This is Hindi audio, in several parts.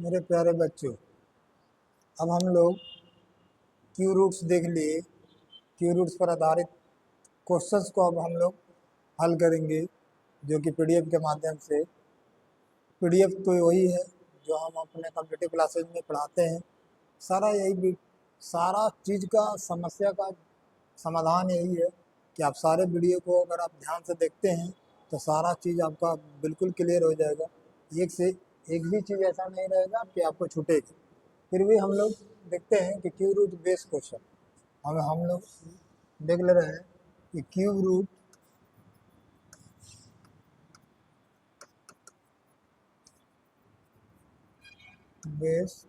मेरे प्यारे बच्चों, अब हम लोग क्यू रूट्स देख लिए। क्यू रूट्स पर आधारित क्वेश्चंस को अब हम लोग हल करेंगे, जो कि पीडीएफ के माध्यम से। पीडीएफ तो वही है जो हम अपने कंप्यूटर क्लासेज में पढ़ाते हैं। सारा यही सारा चीज़ का समस्या का समाधान यही है कि आप सारे वीडियो को अगर आप ध्यान से देखते हैं तो सारा चीज़ आपका बिल्कुल क्लियर हो जाएगा। एक से एक भी चीज़ ऐसा नहीं रहेगा कि आपको छूटेगी। फिर भी हम लोग देखते हैं कि क्यू रूट बेस्ड क्वेश्चन हम लोग देख ले रहे हैं कि क्यू रूट बेस्ड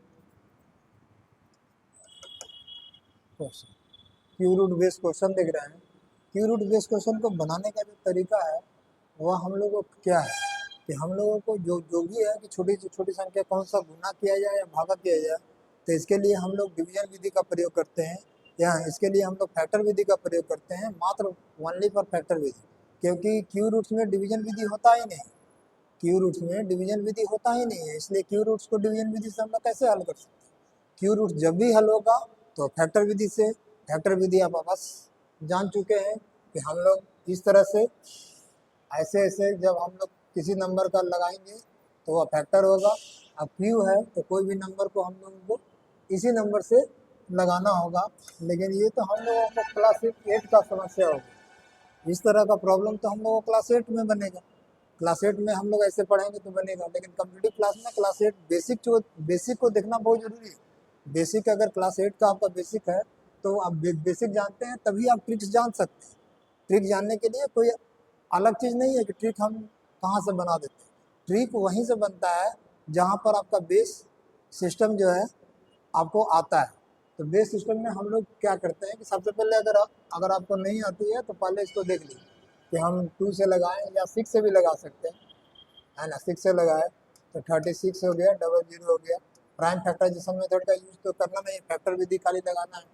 क्वेश्चन देख रहे हैं। क्यू रूट बेस्ड क्वेश्चन को बनाने का जो तरीका है वह हम लोगों को क्या है कि हम लोगों को जो भी है कि छोटी से छोटी संख्या कौन सा गुना किया जाए या भागा किया जाए, तो इसके लिए हम लोग डिवीजन विधि का प्रयोग करते हैं, या इसके लिए हम लोग फैक्टर विधि का प्रयोग करते हैं, मात्र ओनली फॉर फैक्टर विधि। क्योंकि क्यू रूट्स में डिवीजन विधि होता ही नहीं, क्यू रूट्स में डिवीजन विधि होता ही नहीं है, इसलिए क्यू रूट्स को डिवीजन विधि से हम लोग कैसे हल कर सकते हैं। क्यू रूट्स जब भी हल होगा तो फैक्टर विधि से। फैक्टर विधि आप बस जान चुके हैं कि हम लोग इस तरह से ऐसे ऐसे जब हम लोग किसी नंबर का लगाएंगे तो वह फैक्टर होगा। अब क्यू है तो कोई भी नंबर को हम लोगों को इसी नंबर से लगाना होगा, लेकिन ये तो हम लोगों को क्लास 8 का समस्या होगा। इस तरह का प्रॉब्लम तो हम लोगों को क्लास 8 में बनेगा। क्लास 8 में हम लोग ऐसे पढ़ेंगे तो बनेगा, लेकिन कंप्यूटर क्लास में क्लास 8 बेसिक को देखना बहुत जरूरी है। बेसिक अगर क्लास 8 का आपका बेसिक है तो आप बेसिक जानते हैं तभी आप ट्रिक्स जान सकते हैं। ट्रिक जानने के लिए कोई अलग चीज़ नहीं है कि ट्रिक हम कहाँ से बना देते हैं। ट्रिक वहीं से बनता है जहाँ पर आपका बेस सिस्टम जो है आपको आता है। तो बेस सिस्टम में हम लोग क्या करते हैं कि सबसे पहले अगर आपको नहीं आती है तो पहले इसको देख लीजिए कि हम 2 से लगाएं या 6 से भी लगा सकते हैं, है ना। 6 से लगाए तो 36 हो गया, डबल जीरो हो गया। प्राइम फैक्टराइजेशन मेथड का यूज तो करना नहीं, फैक्टर विधि खाली लगाना है।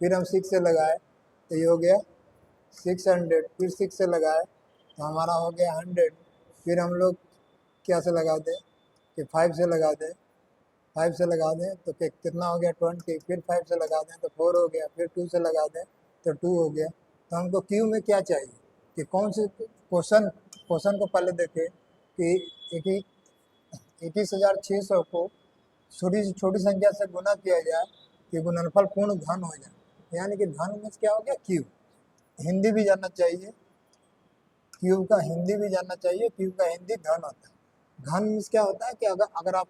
फिर हम 6 से लगाए तो ये हो गया 600, फिर 6 से लगाए तो हमारा हो गया 100। फिर हम लोग क्या से लगा दें कि 5 से लगा दें, 5 से लगा दें तो कितना हो गया 20। फिर 5 से लगा दें तो 4 हो गया। फिर 2 से लगा दें तो 2 हो गया। तो हमको क्यू में क्या चाहिए कि कौन से क्वेश्चन को पहले देखें कि 21,600 को छोटी से छोटी संख्या से गुना किया जाए कि गुणनफल पूर्ण घन हो जाए, यानी कि घन में क्या हो गया क्यू। हिंदी भी जानना चाहिए, क्यूब का हिंदी भी जानना चाहिए। क्यूब का हिंदी घन होता है। घन मीन्स क्या होता है कि अगर आप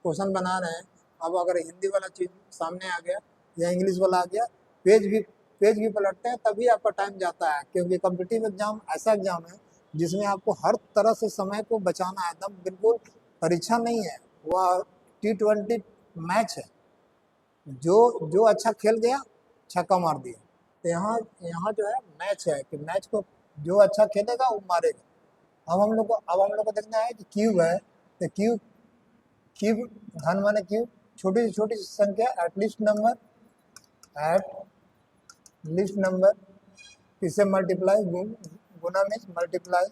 क्वेश्चन बना रहे हैं, अब अगर हिंदी वाला चीज सामने आ गया या इंग्लिश वाला आ गया, पेज भी पलटते हैं तभी आपका टाइम जाता है। क्योंकि कॉम्पिटिटिव एग्जाम ऐसा एग्जाम है जिसमें आपको हर तरह से समय को बचाना है। एकदम बिल्कुल परीक्षा नहीं है, वह T20 मैच है। जो अच्छा खेल गया छक्का मार दिया। तो यहाँ जो है मैच है कि मैच को जो अच्छा खेलेगा वो मारेगा। अब हम लोग को देखना है कि क्यूब है तो क्यूब घन माने क्यूब छोटी से छोटी संख्या एट लिस्ट नंबर किससे मल्टीप्लाई, गुना में मल्टीप्लाई,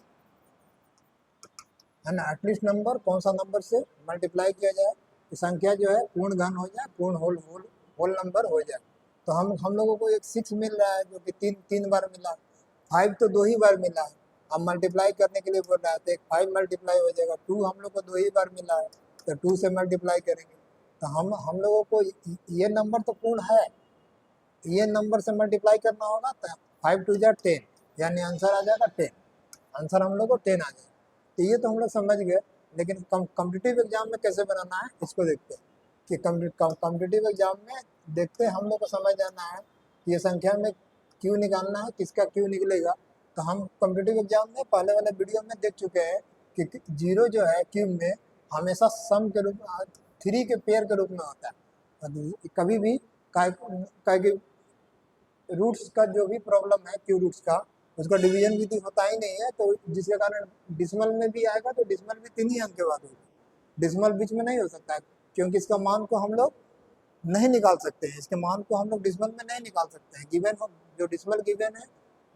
है ना। एटलीस्ट नंबर कौन सा नंबर से मल्टीप्लाई किया जाए कि संख्या जो है पूर्ण घन हो जाए, पूर्ण होल नंबर हो जाए। तो हम लोगों को एक 6 मिल रहा है जो कि तीन बार मिला है। 5 तो 2 ही बार मिला है। अब मल्टीप्लाई करने के लिए बोल रहा है तो एक 5 मल्टीप्लाई हो जाएगा। 2 हम लोग को 2 ही बार मिला है तो 2 से मल्टीप्लाई करेंगे। तो हम लोगों को ये नंबर तो पूर्ण है, ये नंबर से मल्टीप्लाई करना होगा तो 5 2 जा 10, यानी आंसर आ जाएगा 10। आंसर हम लोग को 10 आ जाएगा। तो ये तो हम लोग समझ गए, लेकिन कॉम्पिटिटिव एग्जाम में कैसे बनाना है इसको देखते हैं कि कॉम्पिटिटिव एग्जाम में देखते हैं। हम लोग को समझ जाना है कि ये संख्या में क्यों निकालना है, किसका क्यों निकलेगा। तो हम कॉम्पिटिटिव एग्जाम में पहले वाले वीडियो में देख चुके हैं कि जीरो जो है क्यूब में हमेशा सम के रूप में, 3 के पेयर के रूप में होता है। कभी भी रूट्स का जो भी प्रॉब्लम है क्यू रूट्स का, उसका डिवीजन विधि होता ही नहीं है। तो जिसके कारण डिसमल में भी आएगा तो डिसमल भी 3 ही अंक के बाद होगा। डिसमल बीच में नहीं हो सकता है, क्योंकि इसका मान को हम लोग नहीं निकाल सकते हैं। इसके मान को हम लोग डिसमल में नहीं निकाल सकते हैं। गिवन जो डिसमल गिवन है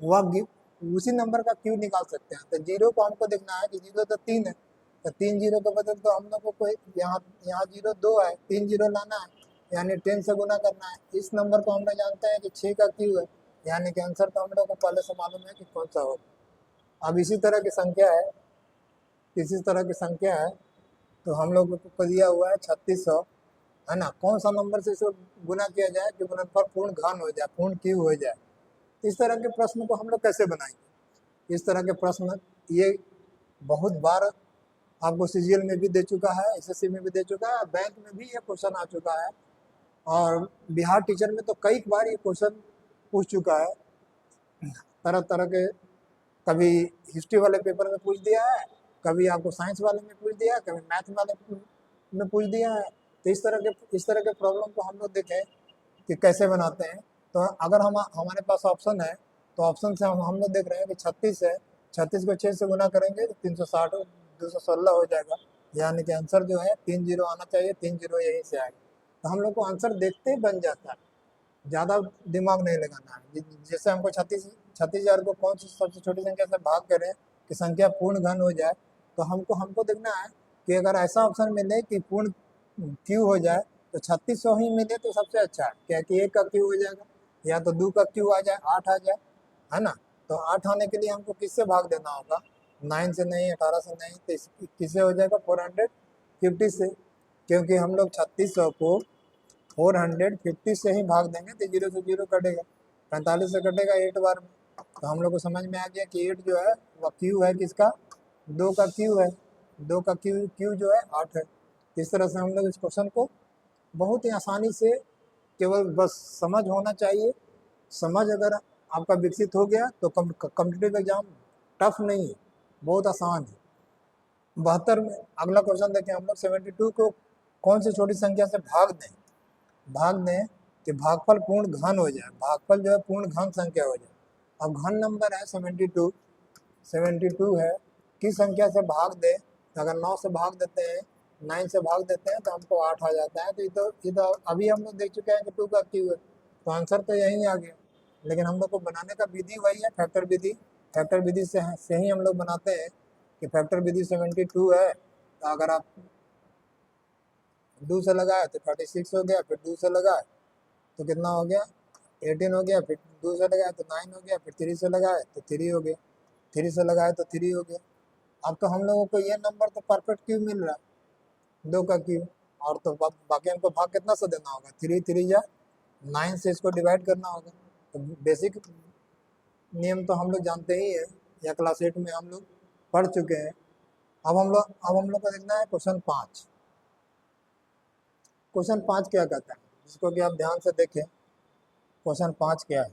वह उसी नंबर का क्यू निकाल सकते हैं। तो जीरो को हमको देखना है कि जीरो तो 3 है, तो 3 जीरो के बदल तो हम लोग को कोई यहाँ यहाँ जीरो 2 है, 3 जीरो लाना है, यानी 10 से गुना करना है। इस नंबर को हम लोग जानते हैं कि 6 का क्यू है, यानी कि आंसर तो हम लोग को पहले से मालूम है कि कौन सा होगा। अब इसी तरह की संख्या है, इसी तरह की संख्या है, तो हम लोग को दिया हुआ है 3600, है ना। कौन सा नंबर से इसको गुना किया जाए कि गुणनफल पूर्ण घन हो जाए, पूर्ण क्यू हो जाए। इस तरह के प्रश्न को हम लोग कैसे बनाएंगे? इस तरह के प्रश्न ये बहुत बार आपको सीजीएल में भी दे चुका है, एसएससी में भी दे चुका है, बैंक में भी ये क्वेश्चन आ चुका है, और बिहार टीचर में तो कई बार ये क्वेश्चन पूछ चुका है। तरह तरह के, कभी हिस्ट्री वाले पेपर में पूछ दिया है, कभी आपको साइंस वाले में पूछ दिया है, कभी मैथ वाले में पूछ दिया है। तो इस तरह के प्रॉब्लम को हम लोग देखें कि कैसे बनाते हैं। तो अगर हमारे पास ऑप्शन है, तो ऑप्शन से हम लोग देख रहे हैं कि 36 है, 36 को 6 से गुना करेंगे तो 360 216 हो जाएगा, यानी कि आंसर जो है 3 जीरो आना चाहिए, 3 जीरो यहीं से आएगा। तो हम लोग को आंसर देखते ही बन जाता है, ज़्यादा दिमाग नहीं लगाना है। जैसे हमको 36,000 को कौन सी सबसे छोटी संख्या से भाग करें कि संख्या पूर्ण घन हो जाए, तो हमको हमको देखना है कि अगर ऐसा ऑप्शन मिले कि पूर्ण क्यू हो जाए, तो 3600 ही मिले तो सबसे अच्छा है, क्या कि 1 का क्यू हो जाएगा, या तो 2 का क्यू आ जाए, 8 आ जाए, है ना। तो 8 आने के लिए हमको किससे भाग देना होगा? 9 से नहीं, 18 से नहीं, तो किससे हो जाएगा? 450 से, क्योंकि हम लोग 3600 को 450 से ही भाग देंगे तो 0 से 0 कटेगा, 45 से कटेगा 8 बार में। तो हम लोग को समझ में आ गया कि 8 जो है वह क्यू है किसका? 2 का क्यू है, 2 का क्यू जो है 8 है। इस तरह से हम लोग इस क्वेश्चन को बहुत ही आसानी से, केवल बस समझ होना चाहिए। समझ अगर आपका विकसित हो गया तो कॉम्पिटिटिव एग्जाम टफ नहीं है, बहुत आसान है। 72 में अगला क्वेश्चन देखें हम लोग। 72 को कौन सी छोटी संख्या से भाग दें कि भागफल पूर्ण घन हो जाए, भागफल जो है पूर्ण घन संख्या हो जाए। अब घन नंबर है 72 है, किस संख्या से भाग दें? अगर 9 से भाग देते हैं, 9 से भाग देते हैं तो हमको 8 आ जाता है। तो इधर अभी हम लोग देख चुके हैं कि 2 का क्यू है, तो आंसर तो यही आ गया। लेकिन हम लोग को बनाने का विधि वही है, फैक्टर विधि। फैक्टर विधि से ही हम लोग बनाते हैं कि फैक्टर विधि 72 है, तो अगर आप 2 से लगाए तो 36 हो गया, फिर 2 से लगाए तो कितना हो गया? 18 हो गया, फिर 2 से लगाए तो 9 हो गया, फिर 3 से लगाए तो 3 हो गया, 3 से लगाए तो 3 हो गया। अब तो हम लोगों को ये नंबर तो परफेक्ट क्यू मिल रहा है, 2 का क्यू। और तो बाकी हमको भाग कितना से देना होगा? 3 3 या 9 से इसको डिवाइड करना होगा। तो बेसिक नियम तो हम लोग जानते ही है, या क्लास 8 में हम लोग पढ़ चुके हैं। अब हम लोग को देखना है क्वेश्चन 5। क्वेश्चन 5 क्या कहता है, जिसको कि आप ध्यान से देखें। क्वेश्चन 5 क्या है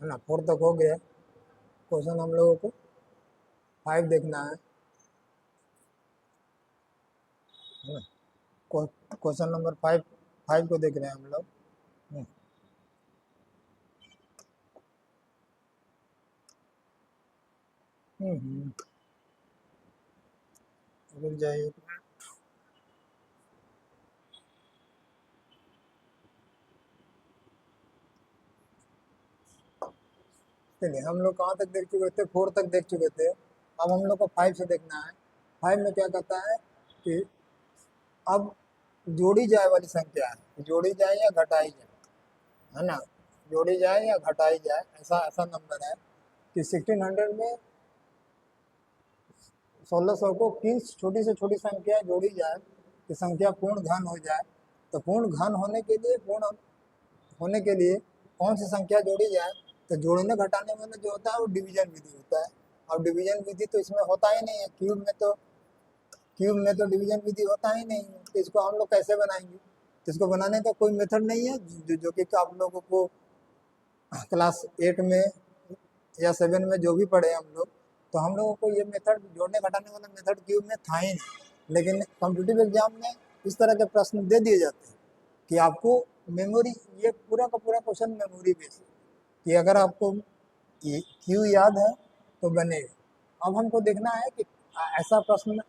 ना। 4 तक हो गया। क्वेश्चन हम लोगों को 5 देखना है ना। क्वेश्चन नंबर 5 को देख रहे हैं हम लोग। रुक जाइए। चलिए, हम लोग कहाँ तक देख चुके थे? 4 तक देख चुके थे। अब हम लोग को 5 से देखना है। 5 में क्या कहता है कि अब जोड़ी जाए वाली संख्या है, जोड़ी जाए या घटाई जाए, है ना। जोड़ी जाए या घटाई जाए, ऐसा ऐसा नंबर है कि 1600 में 1600 को किस छोटी से छोटी संख्या जोड़ी जाए कि संख्या पूर्ण घन हो जाए। तो पूर्ण घन होने के लिए कौन सी संख्या जोड़ी जाए? तो जोड़ने घटाने में जो होता है वो डिवीजन विधि होता है। और डिवीजन विधि तो इसमें होता ही नहीं है, क्यूब में तो डिवीजन विधि होता ही नहीं है। तो इसको हम लोग कैसे बनाएंगे? तो इसको बनाने का कोई मेथड नहीं है जो कि आप लोगों को क्लास 8 में या 7 में जो भी पढ़े हम लोग, तो हम लोगों को ये मेथड, जोड़ने घटाने वाला मेथड क्यूब में था ही नहीं। लेकिन कॉम्पिटिटिव एग्जाम में इस तरह के प्रश्न दे दिए जाते हैं कि आपको मेमोरी, ये पूरा का पूरा क्वेश्चन मेमोरी बेस है कि अगर आपको ये क्यू याद है तो बनेगा। अब हमको देखना है कि ऐसा प्रश्न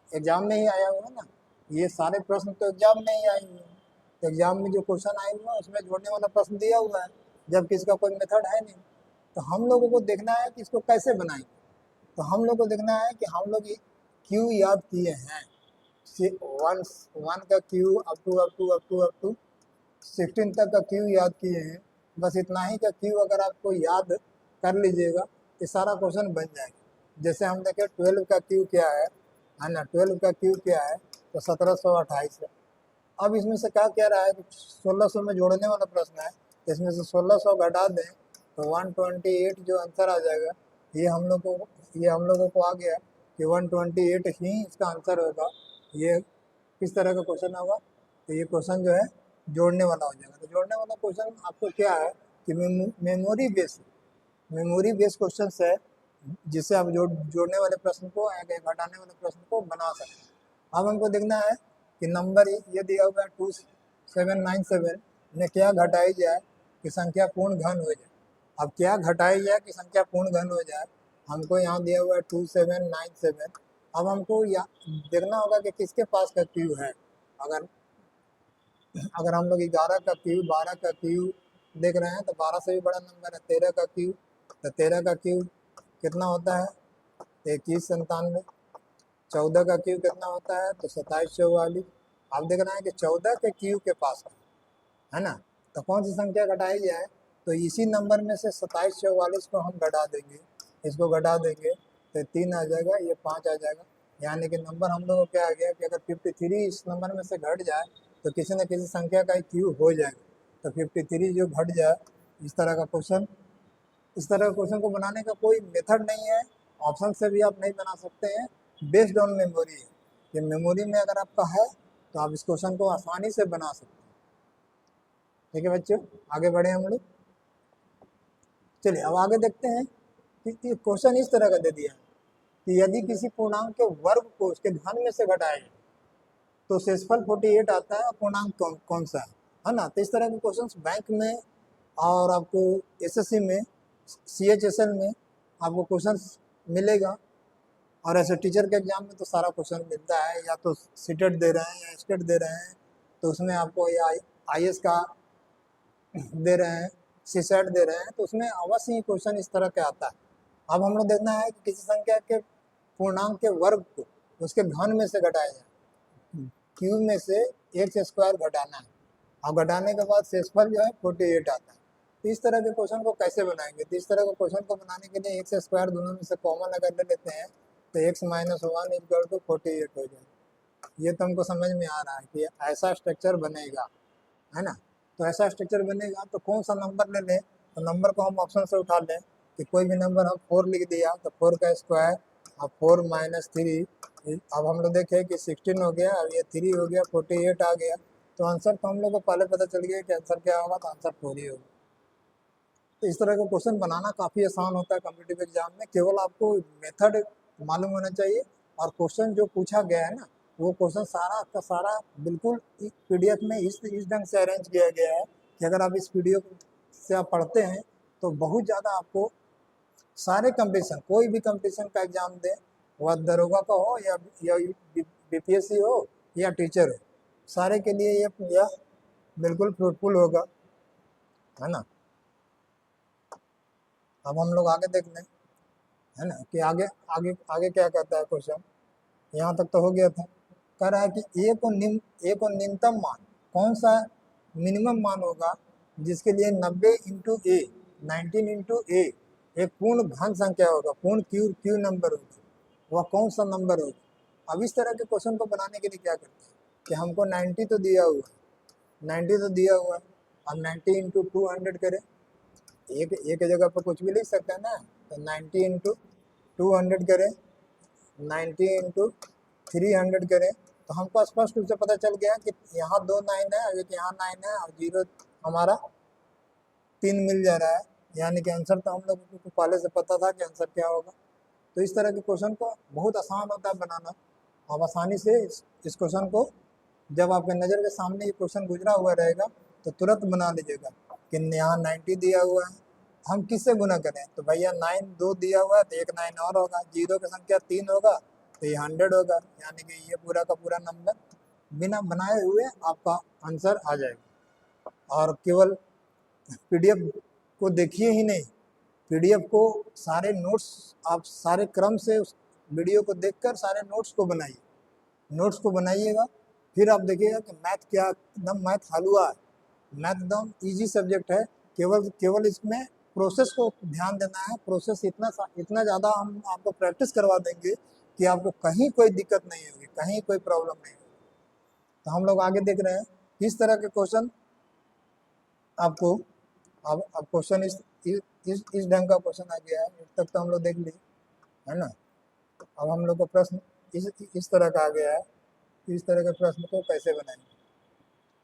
एग्जाम में ही आया हुआ है ना। ये सारे प्रश्न तो एग्जाम में ही आए हुए हैं। तो एग्जाम में जो क्वेश्चन आए हुए हैं उसमें जोड़ने वाला प्रश्न दिया हुआ है, जबकि इसका कोई मेथड है नहीं। तो हम लोगों को देखना है कि इसको कैसे बनाएंगे। तो हम लोग को देखना है कि हम लोग क्यू याद किए हैं, वन वन का cube up to up to up to up to 16 तक का क्यू याद किए हैं, बस इतना ही का क्यू अगर आपको याद कर लीजिएगा तो सारा क्वेश्चन बन जाएगा। जैसे हम देखें 12 का क्यू क्या है ना, 12 का क्यू क्या है तो 1728 है। अब इसमें से क्या कह रहा है कि 1600 में जोड़ने वाला प्रश्न है, इसमें से 1600 घटा दें तो 128 जो आंसर आ जाएगा। ये हम लोगों को आ गया कि 128 ही इसका आंसर होगा। ये किस तरह का क्वेश्चन होगा, तो ये क्वेश्चन जो है जोड़ने वाला हो जाएगा। तो जोड़ने वाला क्वेश्चन आपको क्या है कि मेमोरी बेस क्वेश्चन है, जिससे आप जोड़ने वाले प्रश्न को या घटाने वाले प्रश्न को बना सकते हैं। अब हमको देखना है कि नंबर ये दिया हुआ है 2797 में क्या घटाई जाए कि संख्या पूर्ण घन हो जाए। अब क्या घटाई जाए कि संख्या पूर्ण घन हो जाए, हमको यहाँ दिया हुआ है 2797। अब हमको देखना होगा कि किसके पास का क्यू है। अगर हम लोग 11 का क्यू 12 का क्यू देख रहे हैं तो 12 से भी बड़ा नंबर है 13 का क्यू, तो 13 का क्यू कितना होता है 2197। 14 का क्यू कितना होता है तो 2744। आप देख रहे हैं कि 14 के क्यू के पास है ना, तो कौन सी संख्या घटाई जाए, तो इसी नंबर में से 2744 को हम घटा देंगे, इसको घटा देंगे तो 3 आ जाएगा, ये 5 आ जाएगा। यानी कि नंबर हम लोग को क्या आ गया कि अगर 53 इस नंबर में से घट जाए तो किसी न किसी संख्या का क्यू हो जाएगा। तो 53 जो घट जाए, इस तरह का क्वेश्चन को बनाने का कोई मेथड नहीं है, ऑप्शन से भी आप नहीं बना सकते हैं, बेस्ड ऑन मेमोरी है। ये मेमोरी में अगर आपका है तो आप इस क्वेश्चन को आसानी से बना सकते हैं। ठीक है बच्चों, आगे बढ़े हम लोग। चलिए अब आगे देखते हैं कि क्वेश्चन इस तरह का दे दिया है कि यदि किसी पूर्णांक के वर्ग को उसके घन में से घटाए तो शेषफल 48 आता है, और पूर्णांक कौन सा है ना। तो इस तरह के क्वेश्चन बैंक में और आपको एसएससी में CHSL में आपको क्वेश्चन मिलेगा, और ऐसे टीचर के एग्जाम में तो सारा क्वेश्चन मिलता है, या तो सीटेट दे रहे हैं या स्टेट दे रहे हैं तो उसमें आपको या IAS का दे रहे हैं, CSAT दे रहे हैं, तो उसमें अवश्य ही क्वेश्चन इस तरह का आता है। अब हम लोग देखना है कि किसी संख्या के पूर्णांक के वर्ग को उसके घन में से घटाया जाए, क्यूब में से एक्स स्क्वायर घटाना है, और घटाने के बाद शेषफल जो है 48 आता है। तो इस तरह के क्वेश्चन को कैसे बनाएंगे, तो इस तरह के क्वेश्चन को बनाने के लिए एक्स स्क्वायर दोनों में से कॉमन अगर ले लेते हैं तो x - 1 = 48 हो जाएगा। ये तो हमको समझ में आ रहा है कि ऐसा स्ट्रक्चर बनेगा, है ना। तो ऐसा स्ट्रक्चर बनेगा तो कौन सा नंबर ले लें, तो नंबर को हम ऑप्शन से उठा लें कि कोई भी नंबर हम 4 लिख दिया तो 4 का स्क्वायर और 4 - 3। अब हम लोग देखें कि 16 हो गया, अब ये 3 हो गया, 48 आ गया। तो आंसर तो हम लोग को पहले पता चल गया कि आंसर क्या होगा, तो आंसर 4 ही होगा। तो इस तरह का क्वेश्चन बनाना काफ़ी आसान होता है कॉम्पिटिटिव एग्जाम में, केवल आपको मेथड मालूम होना चाहिए। और क्वेश्चन जो पूछा गया है ना, वो क्वेश्चन सारा का सारा बिल्कुल PDF में इस ढंग से अरेंज किया गया है कि अगर आप इस PDF से आप पढ़ते हैं तो बहुत ज़्यादा आपको सारे कंपटीशन, कोई भी कंपटीशन का एग्जाम दें, वह दरोगा का हो या BPSC हो या टीचर हो, सारे के लिए यह बिल्कुल फ्रूटफुल होगा, है ना। अब हम लोग आगे देख लें, है ना, कि आगे आगे आगे क्या कहता है क्वेश्चन। यहाँ तक तो हो गया था। कह रहा है कि ए को न्यूनतम मान कौन सा मिनिमम मान होगा जिसके लिए 90 × A 19 × A एक पूर्ण घन संख्या होगा, पूर्ण क्यू नंबर होगा, वह कौन सा नंबर होगा। अब इस तरह के क्वेश्चन को बनाने के लिए क्या करते हैं कि हमको 90 तो दिया हुआ है, 90 तो दिया हुआ है, अब 90 × 200 करें, एक जगह पर कुछ भी लिख सकते हैं ना, तो 90 × 200 करें, 90 × 300 करें, तो हमको स्पष्ट रूप से पता चल गया कि यहाँ 2 9 है, एक यहाँ 9 है, और 0 हमारा 3 मिल जा रहा है। यानी कि आंसर तो हम लोगों को पहले से पता था कि आंसर क्या होगा। तो इस तरह के क्वेश्चन को बहुत आसान होता है बनाना। आप आसानी से इस क्वेश्चन को, जब आपके नज़र के सामने ये क्वेश्चन गुजरा हुआ रहेगा तो तुरंत बना लीजिएगा कि यहाँ 90 दिया हुआ है, हम किससे गुना करें, तो भैया 9 2 दिया हुआ है तो एक 9 और होगा, 0 की संख्या 3 होगा तो ये 100 होगा। यानी कि ये पूरा का पूरा नंबर बिना बनाए हुए आपका आंसर आ जाएगा। और केवल PDF को देखिए ही नहीं, PDF को सारे नोट्स आप सारे क्रम से वीडियो को देखकर सारे नोट्स को बनाइए, नोट्स को बनाइएगा। फिर आप देखिएगा कि मैथ क्या एकदम मैथ हलवा है, मैथ एकदम इजी सब्जेक्ट है। केवल केवल इसमें प्रोसेस को ध्यान देना है। प्रोसेस इतना ज़्यादा हम आपको प्रैक्टिस करवा देंगे कि आपको कहीं कोई दिक्कत नहीं होगी, कहीं कोई प्रॉब्लम नहीं होगी। तो हम लोग आगे देख रहे हैं किस तरह के क्वेश्चन आपको, अब क्वेश्चन इस ढंग का क्वेश्चन आ गया है। इस तक तो हम लोग देख लिए, है ना। अब हम लोग को प्रश्न इस तरह का आ गया है, इस तरह के प्रश्न को कैसे बनाएंगे,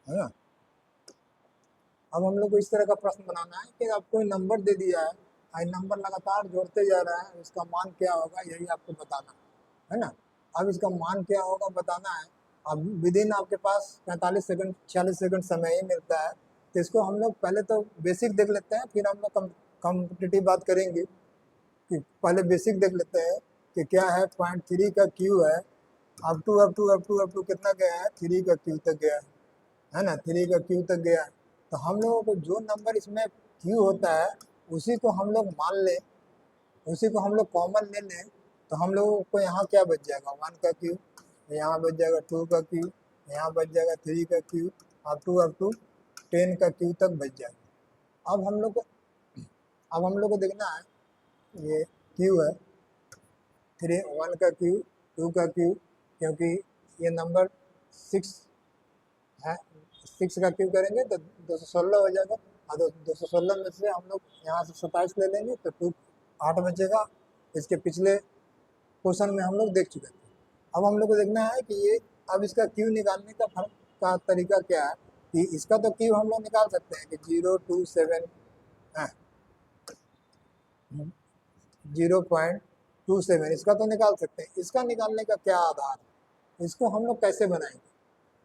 है ना। अब हम लोग को इस तरह का प्रश्न बनाना है कि आपको कोई नंबर दे दिया है, नंबर लगातार जोड़ते जा रहा है, इसका मान क्या होगा यही आपको बताना है ना। अब इसका मान क्या होगा बताना है। अब विद इन आपके पास 45 सेकंड 46 सेकंड समय ही मिलता है। तो इसको हम लोग पहले तो बेसिक देख लेते हैं, फिर हम लोग कॉम्पिटिटिव बात करेंगे। कि पहले बेसिक देख लेते हैं कि क्या है। 0.3 का क्यू है, अप टू कितना गया है, 3 का क्यू तक गया है ना, 3 का क्यू तक गया है। तो हम लोगों को जो नंबर इसमें क्यू होता है उसी को हम लोग मान लें, उसी को हम लोग कॉमन ले लें। तो हम लोगों को यहाँ क्या बच जाएगा, 1 का क्यू, यहाँ बच जाएगा 2 का क्यू, यहाँ बच जाएगा 3 का क्यू, अप टू 10 का क्यू तक बच जाएगा। अब हम लोग को देखना है ये क्यू है, 1 का क्यू, 2 का क्यू, क्योंकि ये नंबर 6 है, 6 का क्यू करेंगे तो 216 हो जाएगा। और 216 में से हम लोग यहाँ से 27 ले लेंगे तो 8 बचेगा। इसके पिछले क्वेश्चन में हम लोग देख चुके थे। अब हम लोग को देखना है कि ये अब इसका क्यू निकालने का फर्क का तरीका क्या है। कि इसका तो क्यू हम लोग निकाल सकते हैं कि 0.27 इसका तो निकाल सकते हैं। इसका निकालने का क्या आधार है, इसको हम लोग कैसे बनाएंगे।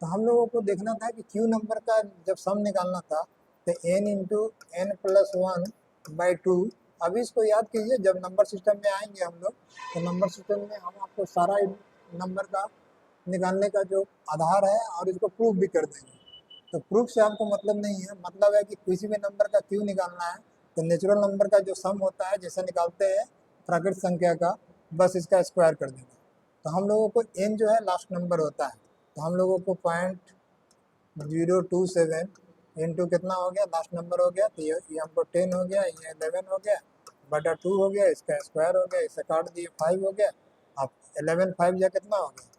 तो हम लोगों को देखना था कि क्यू नंबर का जब सम निकालना था तो n इंटू एन प्लस 1/2। अभी इसको याद कीजिए, जब नंबर सिस्टम में आएंगे हम लोग तो नंबर सिस्टम में हम आपको सारा नंबर का निकालने का जो आधार है और इसको प्रूफ भी कर देंगे। तो प्रूफ से आपको मतलब नहीं है, मतलब है कि किसी भी नंबर का क्यू निकालना है तो नेचुरल नंबर का जो सम होता है जैसे निकालते हैं प्राकृतिक संख्या का, बस इसका स्क्वायर कर देना। तो हम लोगों को n जो है लास्ट नंबर होता है, तो हम लोगों को 0.027 इंटू कितना हो गया, लास्ट नंबर हो गया। तो ये हमको 10 हो गया, ये 11 हो गया, बटा 2 हो गया, इसका स्क्वायर हो गया, इसे काट दिए 5 हो गया। अब 11 5 या कितना हो गया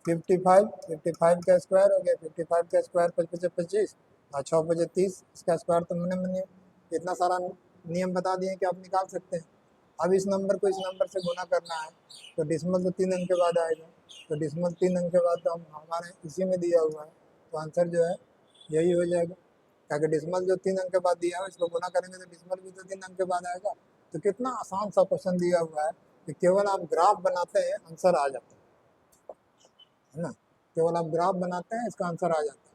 55 का स्क्वायर हो गया, 55 का स्क्वायर 25 और 6 बजे 30, इसका स्क्वायर तो मैंने इतना सारा नियम बता दिए कि आप निकाल सकते हैं। अब इस नंबर को इस नंबर से गुना करना है तो डिसमल तो 3 अंक के बाद आएगा, तो डिसमल 3 अंक के बाद तो हम हमारे इसी में दिया हुआ है, तो आंसर जो है यही हो जाएगा। ताकि डिसमल जो 3 अंक के बाद दिया है इसको गुना करेंगे तो डिसमल भी तो 3 अंक के बाद आएगा। तो कितना आसान सा क्वेश्चन दिया हुआ है कि केवल आप ग्राफ बनाते हैं आंसर आ जाता है ना। केवल आप ग्राफ बनाते हैं इसका आंसर आ जाता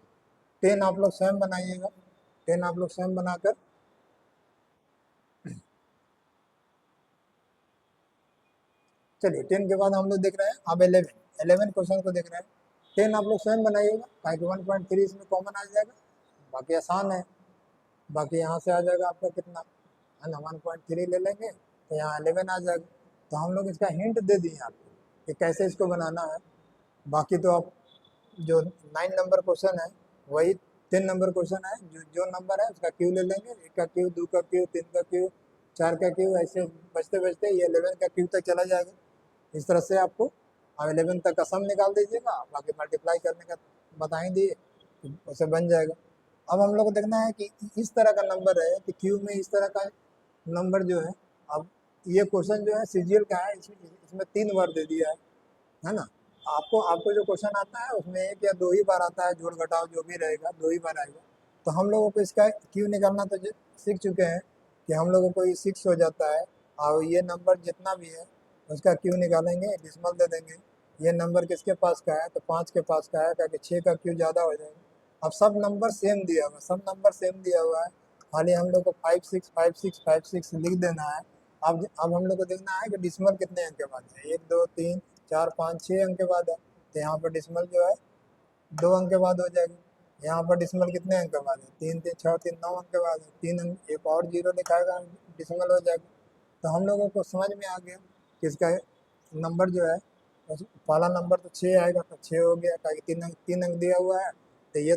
है। 10 आप लोग स्वयं बनाइएगा, 10 आप लोग स्वयं बनाकर चलिए 10 के बाद हम लोग देख रहे हैं अब 11 क्वेश्चन को देख रहे हैं। 10 आप लोग स्वयं बनाइएगा, ताकि 1.3 इसमें कॉमन आ जाएगा, बाकी आसान है। बाकी यहाँ से आ जाएगा आपका कितना है ना, 1.3 ले लेंगे तो यहाँ 11 आ जाएगा। तो हम लोग इसका हिंट दे दिए आपको कि कैसे इसको बनाना है। बाकी तो आप जो 9 नंबर क्वेश्चन है वही 10 नंबर क्वेश्चन है, जो नंबर है उसका क्यू ले लेंगे, 1 का क्यू, 2 का क्यू, 3 का क्यू, 4 का क्यू, ऐसे बचते बचते ये 11 का क्यू तक चला जाएगा। इस तरह से आपको 11 तक का सम निकाल दीजिएगा, बाकी मल्टीप्लाई करने का बता ही दिए, उसे बन जाएगा। अब हम लोग को देखना है कि इस तरह का नंबर है कि क्यू में इस तरह का नंबर जो है। अब ये क्वेश्चन जो है सीजीएल का है, इसमें 3 बार दे दिया है ना। आपको आपको जो क्वेश्चन आता है उसमें 1 या 2 ही बार आता है, जोड़ घटाव जो भी रहेगा 2 ही बार आएगा। तो हम लोगों को इसका क्यू निकालना तो सीख चुके हैं कि हम लोगों को ये 6 हो जाता है, और ये नंबर जितना भी है उसका क्यू निकालेंगे, डिसमल दे देंगे। ये नंबर किसके पास का है तो 5 के पास का है, ताकि 6 का क्यू ज़्यादा हो जाएगा। अब सब नंबर सेम दिया हुआ, सब नंबर सेम दिया हुआ है, खाली हम लोग को 5 6 5 6 5 6 लिख देना है। अब हम लोग को देखना है कि डिसमल कितने अंक के बाद है, 1 2 3 4 5 6 अंक के बाद है। तो यहाँ पर डिसमल जो है 2 अंक के बाद हो जाएगा। यहाँ पर डिसमल कितने अंक के बाद है, 3 3 6 3 9 अंक के बाद है, 3 अंक एक और जीरो लिखाएगा, डिसमल हो जाएगा। तो हम लोगों को समझ में आ गया कि इसका नंबर जो है पहला नंबर तो 6 आएगा, तो 6 हो गया, ताकि 3 अंक दिया हुआ है, तो ये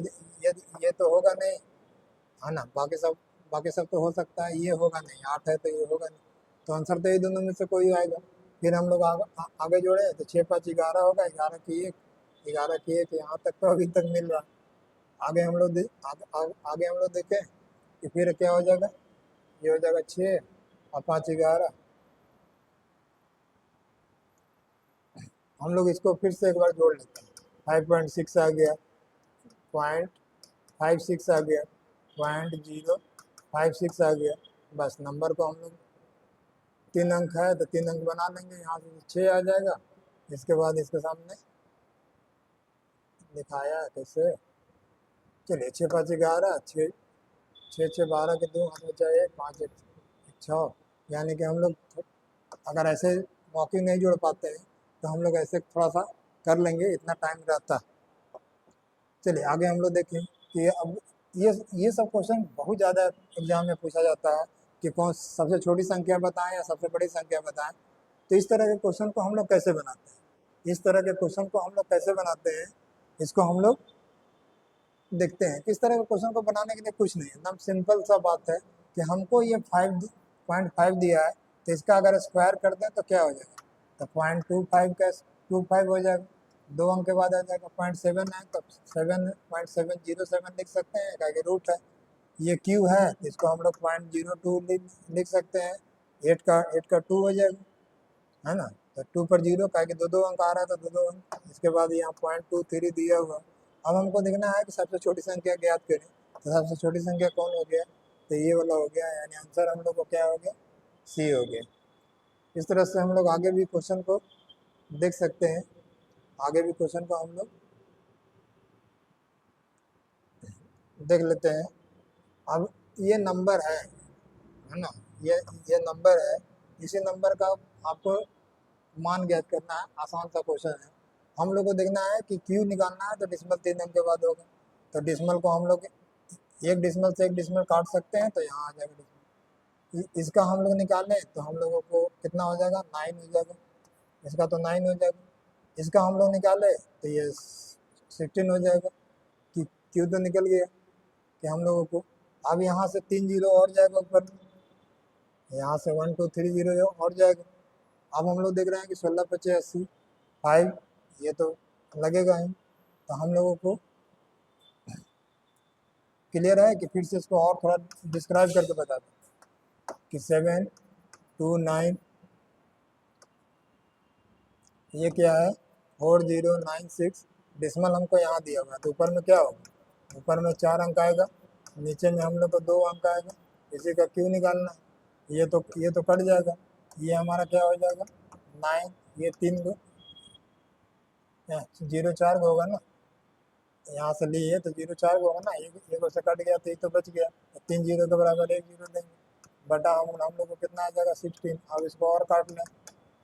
ये तो होगा नहीं, है ना। बाकी सब तो हो सकता है, ये होगा नहीं, 8 है तो ये होगा नहीं, तो आंसर तो ये दोनों में से कोई आएगा। फिर हम लोग आगे जोड़े तो 6 5 11 होगा, 11 की एक यहाँ तक तो अभी तक मिल रहा है। आगे हम लोग देखें कि फिर क्या हो जाएगा, ये हो जाएगा 6 और 5 11। हम लोग इसको फिर से एक बार जोड़ लेते हैं, 5.6 आ गया, 0.56 आ गया, 0.056 आ गया। बस नंबर को हम लोग 3 अंक है तो 3 अंक बना लेंगे, यहाँ से 6 आ जाएगा, इसके बाद इसके सामने दिखाया है कैसे। चलिए 6 5 11, 6 6 6 12 के 2 हाथ बचा 1, 5 1 6, यानी कि हम लोग अगर ऐसे वॉकिंग नहीं जोड़ पाते हैं तो हम लोग ऐसे थोड़ा सा कर लेंगे, इतना टाइम रहता है। चलिए आगे हम लोग देखें कि अब ये सब क्वेश्चन बहुत ज़्यादा एग्जाम में पूछा जाता है कि कौन सबसे छोटी संख्या बताएं या सबसे बड़ी संख्या बताएं। तो इस तरह के क्वेश्चन को हम लोग कैसे बनाते हैं, इस तरह के क्वेश्चन को हम लोग कैसे बनाते हैं, इसको हम लोग देखते हैं। किस तरह के क्वेश्चन को बनाने के लिए कुछ नहीं, एकदम सिंपल सा बात है कि हमको ये 5.5 दिया है, तो इसका अगर स्क्वायर कर दें तो क्या हो जाएगा, तो 0.25 हो जाएगा, 2 अंक के बाद आ जाएगा। 0.7 है तो 7.707 लिख सकते हैं, क्या रूट है। ये क्यू है तो इसको हम लोग 0.02 लिख सकते हैं, 8 का 2 हो जाएगा, है ना। तो 2 पर 0 का दो दो अंक आ रहा था, दो अंक, इसके बाद यहाँ 0.23 दिया हुआ। अब हमको देखना है कि सबसे छोटी संख्या ज्ञात करें, तो सबसे छोटी संख्या कौन हो गया, तो ये वाला हो गया, यानी आंसर हम लोग को क्या हो गया, सी हो गया। इस तरह से हम लोग आगे भी क्वेश्चन को देख सकते हैं, आगे भी क्वेश्चन को हम लोग देख लेते हैं। अब ये नंबर है ना, ये नंबर है, इसी नंबर का आपको मान ज्ञात करना है, आसान सा क्वेश्चन है। हम लोग को देखना है कि क्यू निकालना है, तो डिसमल 3 अंक के बाद होगा, तो डिसमल को हम लोग एक डिसमल से एक डिसमल काट सकते हैं, तो यहाँ आ जाएगा डिसमल। इसका हम लोग निकालें तो हम लोगों को कितना हो जाएगा, 9 हो जाएगा, इसका तो 9 हो जाएगा। इसका हम लोग निकाले तो ये 16 हो जाएगा, कि क्यू तो निकल गया कि हम लोगों को। अब यहाँ से 3 जीरो और जाएगा ऊपर, यहाँ से 1 2 3 जीरो और जाएगा। अब हम लोग देख रहे हैं कि 16 25 80 5, ये तो लगेगा ही, तो हम लोगों को क्लियर है कि फिर से इसको और थोड़ा डिस्क्राइब करके बता दें कि 7 2 9, ये क्या है 4096, डिसमल हमको यहाँ दिया हुआ है, तो ऊपर में क्या होगा, ऊपर में 4 अंक आएगा, नीचे में हम लोग को 2 अंक आएगा, इसी का क्यों निकालना है। ये तो कट जाएगा, ये हमारा क्या हो जाएगा 9, ये 3 को 0 4 को होगा ना, यहाँ से लिए तो 0 4 को होगा ना, एक से कट गया तो ये तो बच गया, तो 3 जीरो के बराबर 1 जीरो लेंगे, बटा हम लोग को कितना आ जाएगा 16। अब इसको और काट लें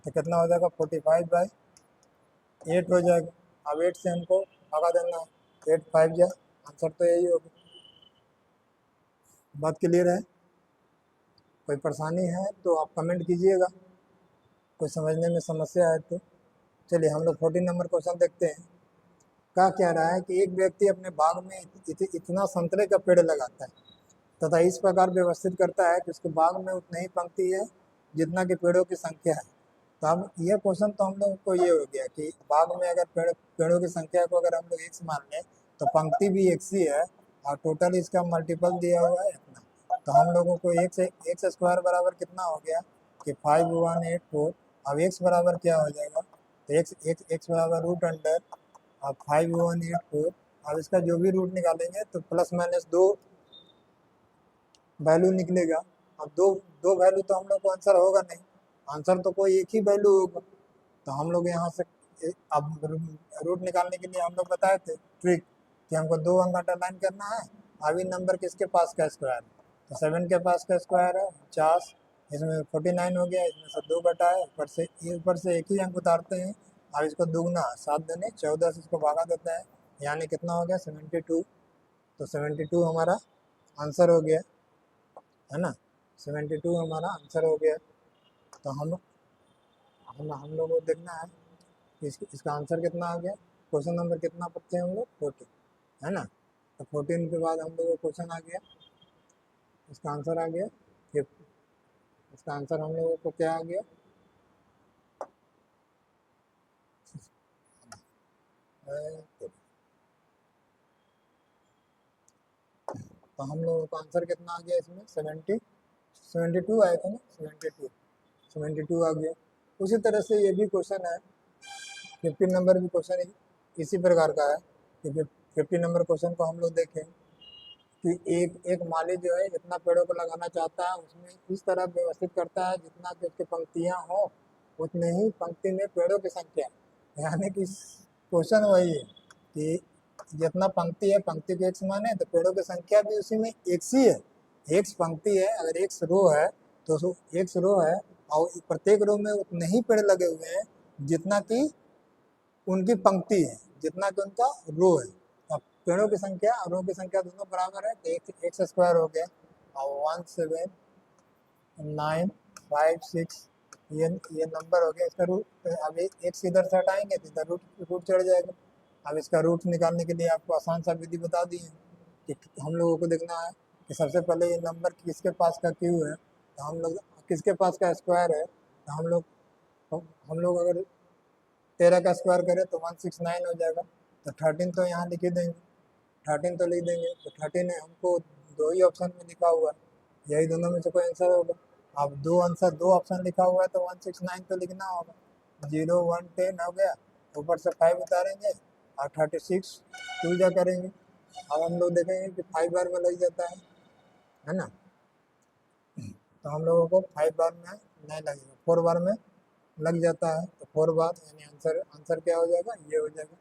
तो कितना हो जाएगा 45/8 हो जाएगा। अब 8 से हमको भगा देना है, 8 5 जाए, आंसर तो यही होगा। बात क्लियर है, कोई परेशानी है तो आप कमेंट कीजिएगा, कोई समझने में समस्या है तो। चलिए हम लोग 14 नंबर क्वेश्चन देखते हैं। क्या रहा है कि एक व्यक्ति अपने बाग में इतना संतरे का पेड़ लगाता है तथा इस प्रकार व्यवस्थित करता है कि उसके बाग में उतनी ही पंक्ति है जितना कि पेड़ों की संख्या है। तो अब यह क्वेश्चन तो हम लोग को ये हो गया कि बाग में अगर पेड़ों की संख्या को अगर हम लोग एक्स मान लें तो पंक्ति भी एक्स ही है, और टोटल इसका मल्टीपल दिया हुआ है इतना, तो हम लोगों को एक्स स्क्वायर बराबर कितना हो गया कि 5184। अब एक्स बराबर क्या हो जाएगा, तो एक्स बराबर रूट अंडर अब 5184। अब इसका जो भी रूट निकालेंगे तो प्लस माइनस 2 वैल्यू निकलेगा। अब दो दो वैल्यू तो हम लोग को आंसर होगा नहीं, आंसर तो कोई एक ही वैल्यू होगा, तो हम लोग यहाँ से अब रूट निकालने के लिए हम लोग बताए थे ट्रिक कि हमको 2 अंक अंडरलाइन करना है। अब इन नंबर किसके पास का स्क्वायर है, तो 7 के पास का स्क्वायर है 50, इसमें 49 हो गया, इसमें से 2 घटा है, ऊपर से एक ही अंक उतारते हैं। अब इसको दुगना 7 दूनी 14 से इसको भागा देता है, यानी कितना हो गया 72। तो 72 हमारा आंसर हो गया, है ना, 72 हमारा आंसर हो गया। तो हम हम लोग को देखना है कि इसका आंसर कितना आ गया। क्वेश्चन नंबर कितना पढ़ते हैं हम लोग? 14, है ना। तो 14 के बाद हम लोग को क्वेश्चन आ गया, इसका आंसर आ गया 50। इसका आंसर हम लोगों को क्या आ गया? तो हम लोगों का आंसर कितना आ गया इसमें? 72 आया था ना, 72 आ गया। उसी तरह से ये भी क्वेश्चन है, 15 नंबर भी क्वेश्चन इसी प्रकार का है कि 15 नंबर क्वेश्चन को हम लोग देखें कि एक एक माली जो है जितना पेड़ों को लगाना चाहता है उसमें इस तरह व्यवस्थित करता है जितना कि उसकी पंक्तियां हो उतने ही पंक्ति में पेड़ों की संख्या। यानी कि क्वेश्चन वही है कि जितना पंक्ति है पंक्ति के एक समान है, तो पेड़ों की संख्या भी उसी में एक सी है। एक पंक्ति है, अगर एक रो है तो एक रो है और प्रत्येक रो में उतने ही पेड़ लगे हुए हैं जितना कि उनकी पंक्ति है, जितना कि उनका रो है। अब पेड़ों की संख्या और रो की संख्या दोनों बराबर है, तो एक स्क्वायर हो गया और 17956 ये नंबर हो गया। इसका रूट अब एक से इधर से हटाएंगे तो इधर रूट रूट चढ़ जाएगा। अब इसका रूट निकालने के लिए आपको आसान सा विधि बता दी है कि हम लोगों को देखना है कि सबसे पहले ये नंबर किसके पास का क्यू है, तो हम लोग किसके पास का स्क्वायर है, तो हम लोग अगर 13 का स्क्वायर करें तो 169 हो जाएगा। तो 13 तो यहाँ लिख ही देंगे, 13 तो लिख देंगे। तो 13 है हमको दो ही ऑप्शन में लिखा हुआ है, यही दोनों में से कोई आंसर होगा। अब दो आंसर दो ऑप्शन लिखा हुआ है तो 169 तो लिखना होगा। 0 1 10 हो गया, ऊपर से 5 उतारेंगे और 36 टू जा करेंगे। अब हम लोग देखेंगे कि 5 बार में लग जाता है ना। तो हम लोगों को 5 बार में नहीं लगेगा, 4 बार में लग जाता है। तो 4 बार यानी आंसर क्या हो जाएगा? ये हो जाएगा।